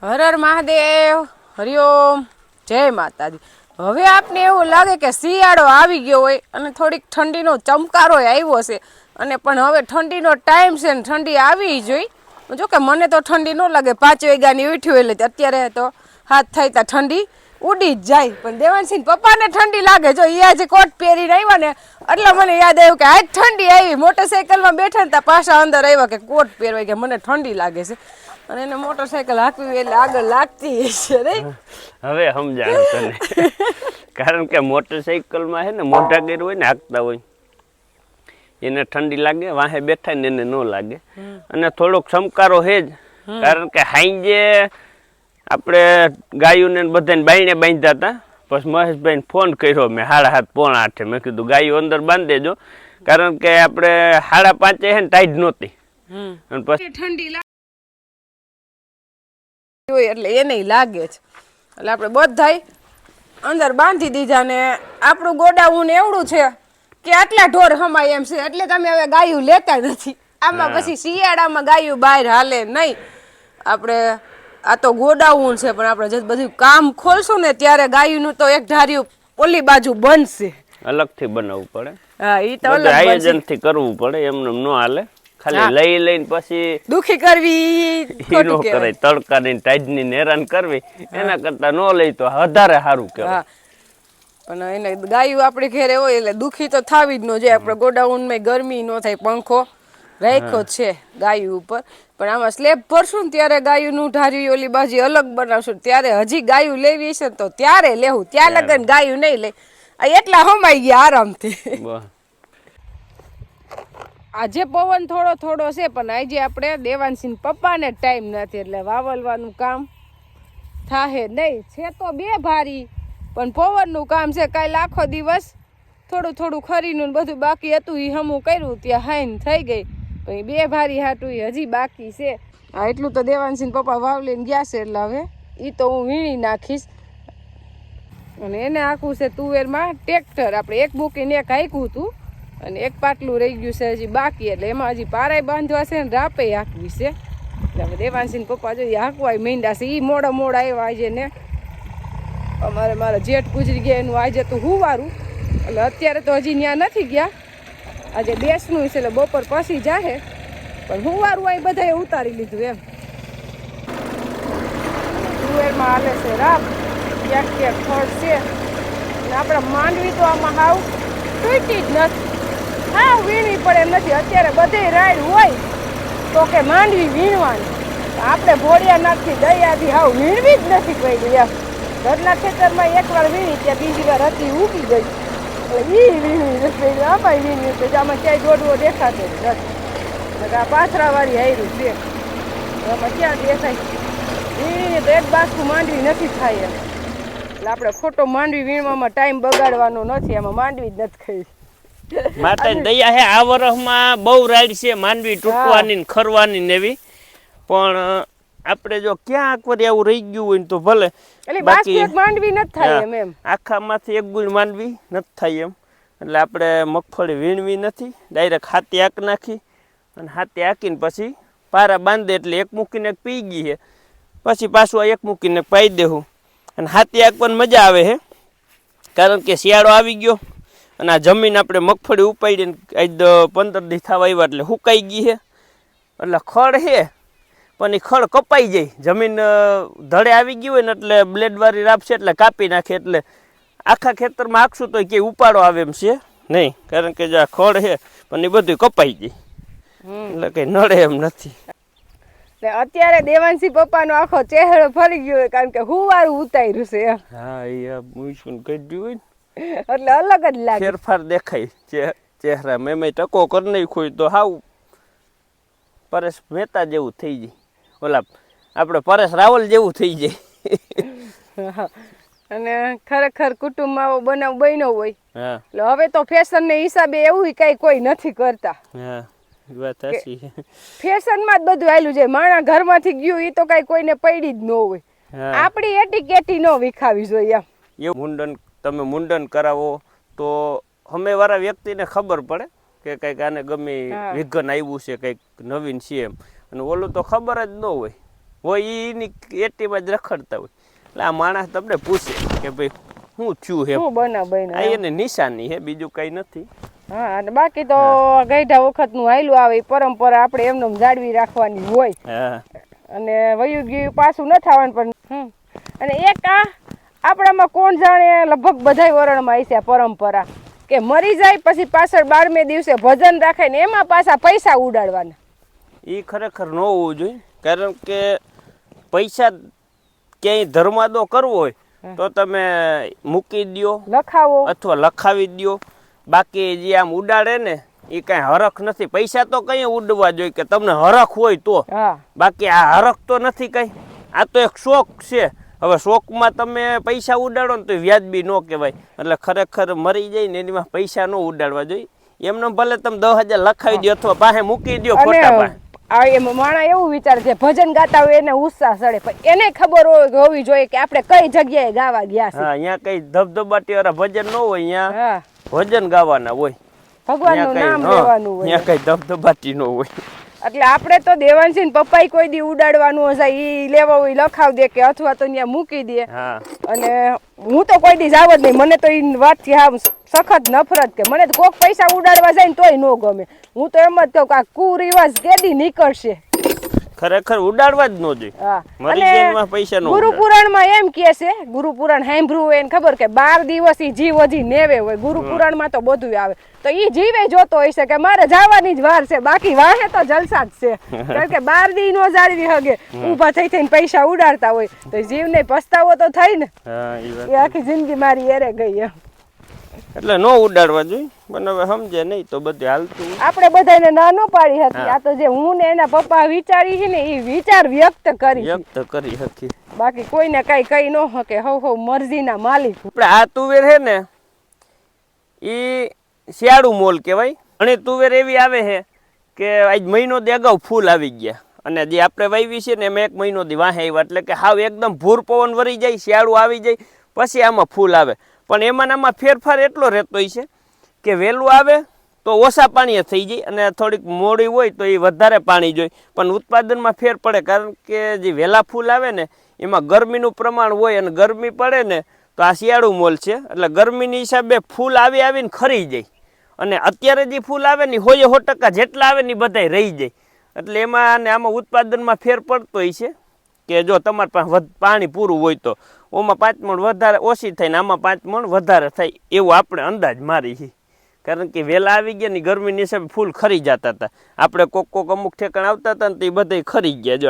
હર હર મહાદેવ, હરિઓમ, જય માતાજી। હવે આપને એવું લાગે કે શિયાળો આવી ગયો હોય અને થોડીક ઠંડીનો ચમકારો આવ્યો છે અને પણ હવે ઠંડીનો ટાઈમ છે ને ઠંડી આવી જોઈ। જો કે મને તો ઠંડી ન લાગે, 5 વાગ્યાની ઉઠ્યું એટલે અત્યારે તો હાથ થાય ત્યાં ઠંડી ઉડી જ જાય, પણ દેવાનસિંહ પપ્પાને ઠંડી લાગે। જો એ આજે કોટ પહેરીને આવ્યા ને એટલે મને યાદ આવ્યું કે આજ ઠંડી આવી। મોટરસાઇકલમાં બેઠા ને ત્યાં પાછા અંદર આવ્યા કે કોટ પહેરવાય કે મને ઠંડી લાગે છે અને એને મોટરસાઇકલ હાંકવી એટલે આગળ લાગતી હશે નહીં। હવે સમજાણું તને કારણ કે મોટરસાઇકલમાં છે ને મોઢા ગેર હોય ને હાંકતા હોય એને ઠંડી લાગે, વાહે બેઠા ને એને ન લાગે અને થોડોક ચમકારો છે જ, કારણ કે હાંજે આપણે ગાયોને બધાને બાયણે બાંધ્યા હતા। પછી મહેશભાઈને ફોન કર્યો મેં 7:30 પોણા 8, મેં કીધું ગાયો અંદર બાંધી દેજો, કારણ કે આપણે 5:30 છે ને ટાઈટ નહોતી અને પછી ઠંડી હોય એટલે એને લાગે જ, એટલે આપણે બધાય અંદર બાંધી દીધા ને આપણું ગોડાઉન એવડું છે કે આટલા ઢોર હમાય એમ છે, એટલે તમે હવે ગાયું લેતા નથી। આમાં પછી શિયાળામાં ગાયું બહાર હાલે નહીં। આપણે આ તો ગોડાઉન છે પણ આપણે જે બધું કામ ખોલશું ને ત્યારે ગાયુંનું તો એક ધાર્યું ઓલી બાજુ બનશે, અલગથી બનાવવું પડે। હા, ઈ તો અલગ આયોજનથી કરવું પડે, એમને ન હાલે ખાલી લઈ લઈને પછી દુખી કરવી નો કરાય, તડકાની ટાઈડની હેરાન કરવી એના કરતા ન લઈ તો વધારે સારું કહેવાય। પણ એને ગાયું આપણે ઘેરે હોય એટલે દુખી તો થાવી જ ન જાય। આપણે ગોડાઉનમાં ગરમી ન થાય, પંખો રાખ્યો છે ગાયું ઉપર, પણ આમાં સ્લેબ ભરશું ને ત્યારે ગાયુંનું ઢાર્યું ઓલી બાજુ અલગ બનાવશું, ત્યારે હજી ગાયું લેવી છે તો ત્યારે લેવું, ત્યાં લગન ગાયું નહીં લે। એટલા હમાઈ ગયા આરામથી। આજે પવન થોડો થોડો છે પણ આજે આપણે દેવાનસિંહ પપ્પાને ટાઈમ નથી એટલે વાવલવાનું કામ થાહે નહીં। છે તો 2 ભારી પણ પવનનું કામ છે। કાલે આખો દિવસ થોડું થોડું ખરીનું બધું બાકી હતું એ હમું કર્યું, ત્યાં હાઈન થઈ ગઈ, પણ 2 ભારી હાટું હજી બાકી છે। હા, એટલું તો દેવાનસિંહ પપ્પા વાવ લઈને ગયા છે એટલે હવે એ તો હું વીણી નાખીશ। અને એને આખું છે તુવેરમાં ટ્રેક્ટર, આપણે એક મૂકીને એક હાંક્યું હતું અને એક પાટલું રહી ગયું છે હજી બાકી, એટલે એમાં હજી પારાય બાંધવા છે ને રાપે હાંકવી છે। એટલે હવે દેવાનસિંહ પપ્પા જોઈએ હાંકવાય માંડ્યા છે। એ મોડા આવ્યા આજે ને મારા જેઠ ગુજરી ગયા એનું આજે તો હુવારું, એટલે અત્યારે તો હજી ત્યાં નથી ગયા, આજે બેસનું છે એટલે બપોર પછી જાહે, પણ હુવારું આ બધાએ ઉતારી લીધું એમ। તુવેરમાં હાલે છે રાપ, ક્યાંક ક્યાંક ખડ છે અને આપણે માંડવી તો આમાં હાવ તૂટી જ નથી, હા વીણવી પડે એમ નથી। અત્યારે બધે રાડ હોય તો કે માંડવી વીણવાની, આપણે ભોળિયા નાખી દયાથી હાવ વીણવી જ નથી પડી એમ। ઘરના ખેતરમાં એકવાર વીણી ત્યાં બીજી વાર હતી ઉગી ગઈ, એટલે એ વીણવી નથી, આમાં વીણવી નથી, આમાં ક્યાંય દોડવો દેખાતો જ નથી। આ પાથરાવાળી હાર્યું છે, આમાં ક્યાં દેખાય? વીણીને તો એક બાસકું માંડવી નથી થાય એમ, એટલે આપણે ખોટો માંડવી વીણવામાં ટાઈમ બગાડવાનો નથી, આમાં માંડવી જ નથી ખાઈ। માતાની દયા હે આ વર્ષમાં બહુ રાઈડ છે માંડવી તૂટવાની ને ખરવાની ને એવી, પણ આપણે જો ક્યાં એકવાર એવું રહી ગયું હોય ને તો ભલે, એટલે બાકી એક માંડવી નથી થાય એમ આખામાંથી એક ગુણ માંડવી નથી થાય એમ। એટલે આપણે મગફળી વીણવી નથી, ડાયરેક્ટ હાથી હાંક નાખી અને હાથી હાંકીને પછી પારા બાંધે એટલે એક મૂકીને એક પી ગઈ છે, પછી પાછું આ એક મૂકીને પાઈ દેવું અને હાથી હાંકવાની મજા આવે છે, કારણ કે શિયાળો આવી ગયો અને આ જમીન આપણે મગફળી ઉપાડીને આજ 15 દી થવા આવ્યા એટલે સુકાઈ ગઈ છે, એટલે ખડ છે પણ એ ખડ કપાઈ જાય, જમીન ધડે આવી ગઈ હોય ને એટલે બ્લેડવાળી રાપ છે એટલે કાપી નાખે, એટલે આખા ખેતરમાં હાંકશું તો ક્યાંય ઉપાડો આવે એમ છે નહીં, કારણ કે જે આ ખડ છે પણ એ બધું કપાઈ જાય, એટલે કંઈ નડે એમ નથી। અત્યારે દેવાનસિંહ પપ્પાનો આખો ચહેરો ફરી ગયો હોય કારણ કે હુવારું ઉતાર્યું છે। હા, એ મૂછું કાઢ્યું હોય ને એટલે અલગ જ લાગે, ફેરફાર દેખાય ચહેરા મેં ટકો કરી નાખ્યો તો હાવ પરેશ મહેતા જેવું થઈ જાય, ઓલા આપણે પરેશ રાવલ જેવું થઈ જાય। અને ખરેખર કુટુંબમાં આવો બનાવ બન્યો હોય એટલે હવે તો ફેશન ને હિસાબે એવું કઈ કોઈ નથી કરતા। ફેશનમાં જ બધું આવેલું છે, માણા ઘરમાંથી ગયું એ તો કઈ કોઈને પડી જ ન હોય, આપણી એટીકેટી ન વિખાવી જોઈએ એમ। એવું તમે મુંડન કરાવો તો સામેવાળા વ્યક્તિને ખબર પડે કે કંઈક આને ગમે વિઘન આવ્યું છે, કંઈક નવીન છે એમ, અને ઓલું તો ખબર જ ન હોય, હોય એની એટીમાં જ રખડતા હોય. એટલે આ માણસ તમને પૂછે કે ભાઈ શું થયું હે, શું બના આ એને નિશાની હે, બીજું કઈ નથી. હા, અને બાકી તો ગઈઢા વખતનું હાયલું આવે એ પરંપરા આપણે એમને જાળવી રાખવાની હોય. હા, અને વયું ગયું પાછું ન થવાનું. પણ અને એક આ આપણામાં કોણ જાણે લગભગ બધાય વરણમાં આવી છે આ પરંપરા કે મરી જાય પછી પાછળ 12મે દિવસે ભજન રાખે ને એમાં પાછા પૈસા ઉડાડવાના. એ ખરેખર ન હોવું જોઈએ, કારણ કે પૈસા ક્યાંય ધર્માદો કરવો હોય તો તમે મૂકી દો, લખાવો અથવા લખાવી દો. બાકી જે આમ ઉડાડે ને એ કાંઈ હરખ નથી. પૈસા તો કઈ ઉડવા જોઈએ કે તમને હરખ હોય તો, બાકી આ હરખ તો નથી કઈ. આ તો એક શોખ છે. હવે શોખમાં તમે પૈસા ઉડાડો ને તો વ્યાજબી ન કહેવાય. એટલે ખરેખર મરી જાય ને એમાં પૈસા ન ઉડાડવા જોઈએ. એમને ભલે તમે 10,000 લખાવી દો અથવા પાસે મૂકી દો ખોટા પાસે. માણા એવું વિચારે છે ભજન ગાતા હોય એને ઉત્સાહ ચડે, પણ એને ખબર હોવી જોઈએ કે આપણે કઈ જગ્યાએ ગાવા ગયા છે. હા, અહીંયા કઈ ધબધબાટી વાળા ભજન ન હોય, અહીંયા ભજન ગાવાના હોય, ભગવાનનું નામ લેવાનું હોય, અહીંયા કઈ ધબધબાટી ન હોય. એટલે આપણે તો દેવાંશી પપ્પાઈ કોઈ દી ઉડાડવાનું હશે ઈ લેવા હોય લખાવ દે કે અથવા તો ત્યાં મૂકી દે. અને હું તો કોઈ દી જાવ જ નહીં. મને તો એ વાતથી હા સખત નફરત કે મને તો કોક પૈસા ઉડાડવા જાય ને તોય ન ગમે. હું તો એમ જ કહું કે આ કુરિવાજ કેદી નીકળશે. ખરેખર ઉડાડવા જ ન જોઈએ. મરી જાય પૈસા નો. ગુરુ પુરાણમાં એમ કહે છે, ગુરુ પુરાણ સાંભળ્યું હોય એને ખબર કે 12 દિવસ ઈ જીવ હજી નેવે હોય. ગુરુ પુરાણમાં તો બધું આવે. તો ઈ જીવે જોતો હોય છે કે મારે જવાની જ વાર છે, બાકી વાહે તો જલસા જ છે. કારણ કે 12 દી નો જાળવી હગે ઊભા થઈ થઈને પૈસા ઉડાડતા હોય તો જીવને પસ્તાવો તો થાય ને. એ આખી જિંદગી મારી એરે ગઈ એમ. એટલે નો ઉડાડવા જોઈએ, પણ હવે સમજે નહીં તો બધું હાલતું. આપણે બધાને ના ન પાડી હતી. આ તો જે હું ને એના પપ્પા વિચારી છે ને એ વિચાર વ્યક્ત કરી હતી. બાકી કોઈને કઈ કઈ ન શકે. હવ મરજીના માલિક. આપણે આ તુવેર હે ને એ શિયાળુ મોલ કહેવાય. અને તુવેર એવી આવે છે કે આજ મહિનો દી અગાઉ ફૂલ આવી ગયા, અને જે આપણે વાવી છે ને એમાં 1 મહિનો દી વાહે આવ્યા. એટલે કે હાવ એકદમ ભૂર પવન વરી જાય, શિયાળું આવી જાય પછી આમાં ફૂલ આવે. પણ આમાં ફેરફાર એટલો રહેતો હોય છે કે વહેલું આવે તો ઓછા પાણીએ થઈ જાય, અને થોડીક મોડી હોય તો એ વધારે પાણી જોઈએ. પણ ઉત્પાદનમાં ફેર પડે, કારણ કે જે વહેલા ફૂલ આવે ને એમાં ગરમીનું પ્રમાણ હોય, અને ગરમી પડે ને તો આ શિયાળુ મોલ છે એટલે ગરમીની હિસાબે ફૂલ આવીને ખરી જાય. અને અત્યારે જે ફૂલ આવે ને 100% જેટલા આવે ને બધાય રહી જાય. એટલે એમાં ને આમાં ઉત્પાદનમાં ફેર પડતો હોય છે કે જો તમારે પાસે પાણી પૂરું હોય તો ઓમાં 5 મણ વધારે ઓછી થાય ને આમાં 5 મણ વધારે થાય, એવું આપણે અંદાજ મારી છે. કારણ કે વહેલા આવી ગયા ને ગરમીની હિસાબે ફૂલ ખરી જતા હતા. આપણે કોક અમુક ઠેકાણ આવતા હતા ને તો એ બધા ખરી ગયા. જો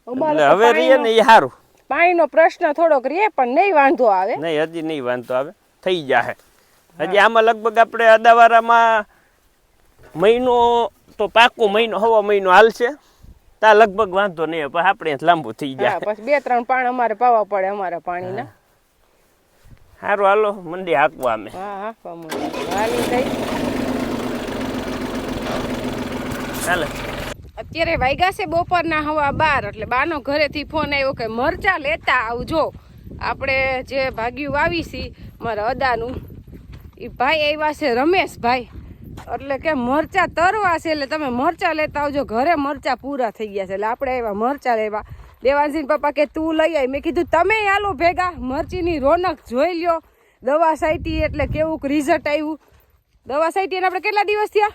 એટલે હવે રહીએ ને એ સારું. પાણીનો પ્રશ્ન થોડોક રહે પણ નહીં વાંધો આવે. નહીં, હજી નહીં વાંધો આવે, થઈ જાય. હજી આમાં લગભગ આપણે અદાવારામાં મહિનો તો પાકો મહિનો હવા મહિનો હાલશે. તા લગભગ વાંધો નહીં, પણ આપણે લાંબુ થઈ જાય. પછી 2-3 પાણ અમારે પાવા પડે અમારા પાણીના. સારું, હાલો મંડી હાંકવા અમે. ચાલે. અત્યારે વાગ્યા છે બપોરના 12:15. એટલે બાનો ઘરેથી ફોન આવ્યો કે મરચા લેતા આવજો. આપણે જે ભાગ્યું વાવી છી મારા અદાનું એ ભાઈ આવ્યા છે રમેશભાઈ. એટલે કે મરચા તરવા છે એટલે તમે મરચા લેતા આવજો. ઘરે મરચા પૂરા થઈ ગયા છે એટલે આપણે આવ્યા મરચા લેવા. દેવાંશી પપ્પા કે તું લઈ આવી. મેં કીધું તમે હાલો ભેગા, મરચીની રોનક જોઈ લ્યો. દવા સાઈટી એટલે કેવું રિઝલ્ટ આવ્યું. દવા સાઈટી આપણે કેટલા દિવસ થયા?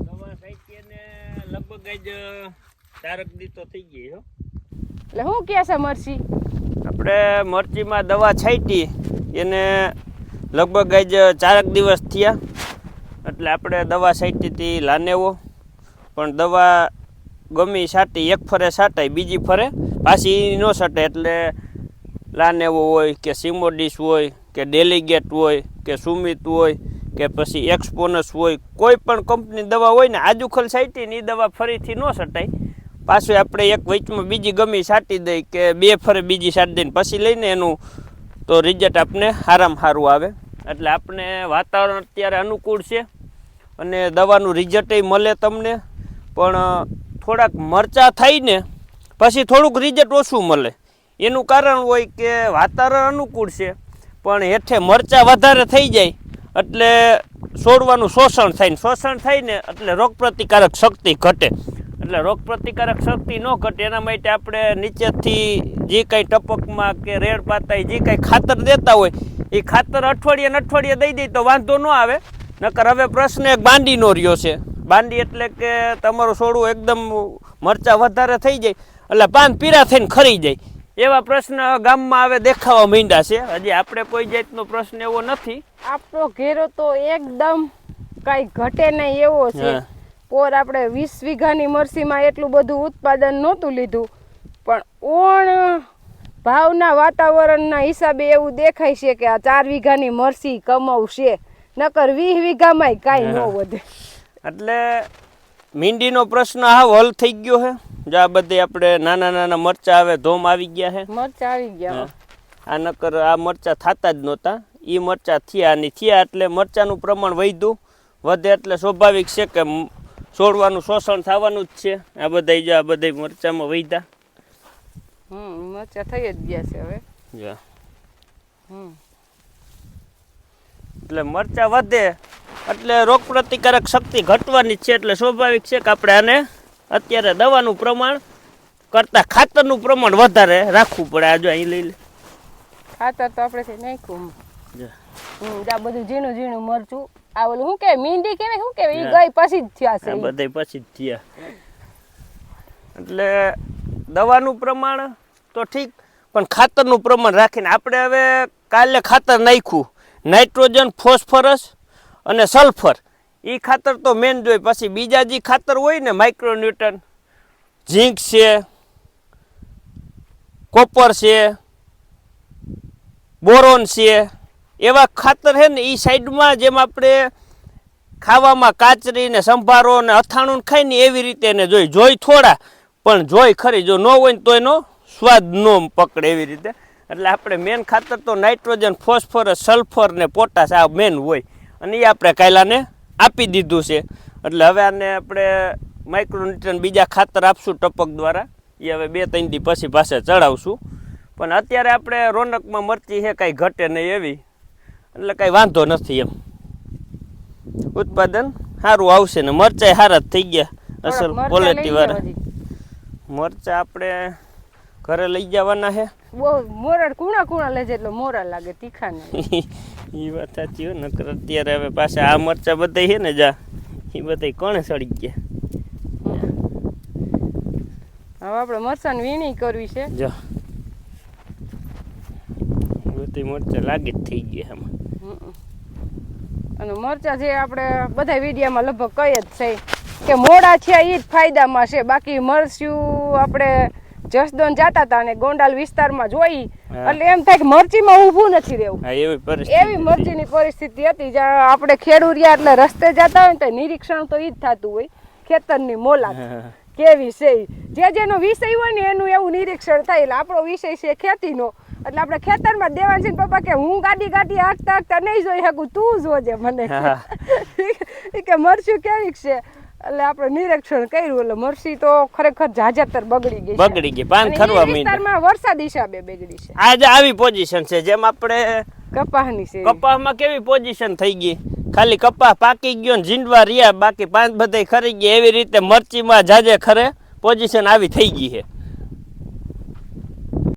દવા સાઈટી ને લગભગ જ 4 દી તો થઈ ગઈ હો. એટલે શું કહે છે મરચી? આપણે મરચીમાં દવા છાંટી એને લગભગ જ 4 દિવસ થયા. એટલે આપણે દવા છાંટીથી લાનેવો, પણ દવા ગમી છાંટી એક ફરે છાંટાય, બીજી ફરે પાછી ન છાંટે. એટલે લાનેવો હોય કે સિમોડિસ હોય કે ડેલિગેટ હોય કે સુમિત હોય કે પછી એક્સપોનસ હોય, કોઈ પણ કંપની દવા હોય ને આજુખલ છાંટીને એ દવા ફરીથી ન છટાય. પાછું આપણે એક વચમાં બીજી ગમી છાંટી દઈ કે 2 ફરે બીજી છાંટી દઈને પછી લઈને એનું તો રિઝલ્ટ આપણે સારામાં સારું આવે. એટલે આપણે વાતાવરણ અત્યારે અનુકૂળ છે અને દવાનું રિઝલ્ટય મળે તમને, પણ થોડાક મરચા થઈને પછી થોડુંક રિઝલ્ટ ઓછું મળે. એનું કારણ હોય કે વાતાવરણ અનુકૂળ છે પણ હેઠે મરચા વધારે થઈ જાય એટલે છોડવાનું શોષણ થાય ને એટલે રોગપ્રતિકારક શક્તિ ઘટે. એટલે રોગ પ્રતિકારક શક્તિ ન ઘટે એના માટે આપણે નીચેથી જે કંઈ ટપકમાં કે રેડ પાતા જે કંઈ ખાતર દેતા હોય એ ખાતર અઠવાડિયે ને અઠવાડિયે દઈ દઈ તો વાંધો ન આવે. નકર હવે પ્રશ્ન એક બાંડીનો રહ્યો છે. બાંડી એટલે કે તમારું છોડવું એકદમ મરચાં વધારે થઈ જાય એટલે પાન પીળા થઈને ખરી જાય એવા પ્રશ્ન ગામમાં હવે દેખાવા માંડ્યા છે. હજી આપણે કોઈ જાતનો પ્રશ્ન એવો નથી. આપણો ઘેરો તો એકદમ કઈ ઘટે નહીં એવો છે. પોર આપણે 20 વીઘાની મરસીમાં એટલું બધું ઉત્પાદન નહોતું લીધું, પણ ઓણ ભાવના વાતાવરણના હિસાબે એવું દેખાય છે કે આ 4 વીઘાની મરસી કમાવશે, નકર 20 વીઘામાંય કાંઈ ન વધે. એટલે મીંડીનો પ્રશ્ન હાવ હલ થઈ ગયો છે. જો આ બધે આપણે નાના નાના મરચાં આવે ધોમ આવી ગયા છે. મરચાં આવી ગયા. આ નકર આ મરચાં થતા જ નહોતા, એ મરચાં થયા નહીં. થયા એટલે મરચાંનું પ્રમાણ વધ્યું. વધે એટલે સ્વાભાવિક છે કે છોડવાનું શોષણ થવાનું જ છે. આ બધા જો આ બધા મરચાંમાં વધ્યા. મરચાં થઈ જ ગયા છે હવે. એટલે મરચાં વધે એટલે રોગ પ્રતિકારક શક્તિ ઘટવાની છે. એટલે સ્વાભાવિક છે કે આપણે આને અત્યારે દવાનું પ્રમાણ કરતાં ખાતરનું પ્રમાણ વધારે રાખવું પડે. આ જો અહીં લઈ લે ખાતર તો આપણે નાખ્યું. આ બધું ઝીણું ઝીણું મરચું, આ ઓલું શું કહેવાય મીંડી કહેવાય, શું કહેવાય એ ગઈ પછી જ થયા છે. બધા પછી જ થયા. એટલે દવાનું પ્રમાણ તો ઠીક, પણ ખાતરનું પ્રમાણ રાખીને આપણે હવે કાલે ખાતર નાખ્યું નાઇટ્રોજન, ફોસ્ફરસ અને સલ્ફર. એ ખાતર તો મેન જોઈએ. પછી બીજા જે ખાતર હોય ને માઇક્રોન્યુટન, ઝીંક છે, કોપર છે, બોરોન છે, એવા ખાતર છે ને એ સાઈડમાં જેમ આપણે ખાવામાં કાચરી ને સંભારો ને અથાણું ખાય ને એવી રીતે એને જોઈ થોડા પણ જોઈ ખરી. જો ન હોય ને તો એનો સ્વાદ ન પકડે એવી રીતે. એટલે આપણે મેન ખાતર તો નાઇટ્રોજન, ફોસ્ફરસ, સલ્ફર ને પોટાશ આ મેન હોય, અને એ આપણે કાયલાને આપી દીધું છે. એટલે હવે આને આપણે માઇક્રોન્યુટ્રન બીજા ખાતર આપશું ટપક દ્વારા. એ હવે 2-3 દી પછી પાસે ચડાવશું. પણ અત્યારે આપણે રોનકમાં મરચી છે કાંઈ ઘટે નહીં એવી, એટલે કાંઈ વાંધો નથી. એમ ઉત્પાદન સારું આવશે ને મરચાં સારા જ થઈ ગયા, અસલ ક્વોલિટી વાળા મરચાં આપણે ઘરે લઈ જવાના છે. બહુ મોરડ કુણા લેજે એટલે મોરા લાગે તીખા ને. એ વાત સાચી હોય. નકર અત્યારે હવે પાછા આ મરચાં બધા છે ને જા એ બધા કોણે સડી ગયા. હવે આપણે મરચાં વીણી કરવી છે. જો બધી મરચાં લાગે જ થઈ ગયા આમાં. અને મરચાં જે આપણે બધા વિડીયામાં લગભગ કહી જ છે કે મોડા થયા એ જ ફાયદામાં છે. બાકી મરચ્યું આપણે જસદણ જતા હતા અને ગોંડાલ વિસ્તારમાં જોઈ એટલે એમ થાય કે મરચીમાં ઊભું નથી રહેવું. એવી મરચીની પરિસ્થિતિ હતી. જ્યાં આપણે ખેડૂરિયા એટલે રસ્તે જતા હોય ને તો નિરીક્ષણ તો એ જ થતું હોય ખેતરની મોલાત કેવી છે. જે જેનો વિષય હોય ને એનું એવું નિરીક્ષણ થાય. એટલે આપણો વિષય છે ખેતીનો. એટલે આપણે ખેતરમાં દેવાંશી પપ્પા કે હું ગાડી હાંકતા હાંકતા નહીં જોઈ શકું, તું જોજે મને કે મરચું કેવી છે. એટલે આપણે નિરીક્ષણ કર્યું એટલે મરસી તો ખરેખર જાજાતર બગડી ગઈ. પાન ખરવા માંડ્યા. વરસાદ હિસાબે બગડી છે. આજે આવી પોઝિશન છે જેમ આપણે કપાસની છે. કપાસમાં કેવી પોઝિશન થઈ ગઈ, ખાલી કપાસ પાકી ગયો ને ઝીંડવા રહ્યા, બાકી પાન બધાય ખરી ગયા. એવી રીતે મરચીમાં જાજે ખરે પોઝિશન આવી થઈ ગઈ છે.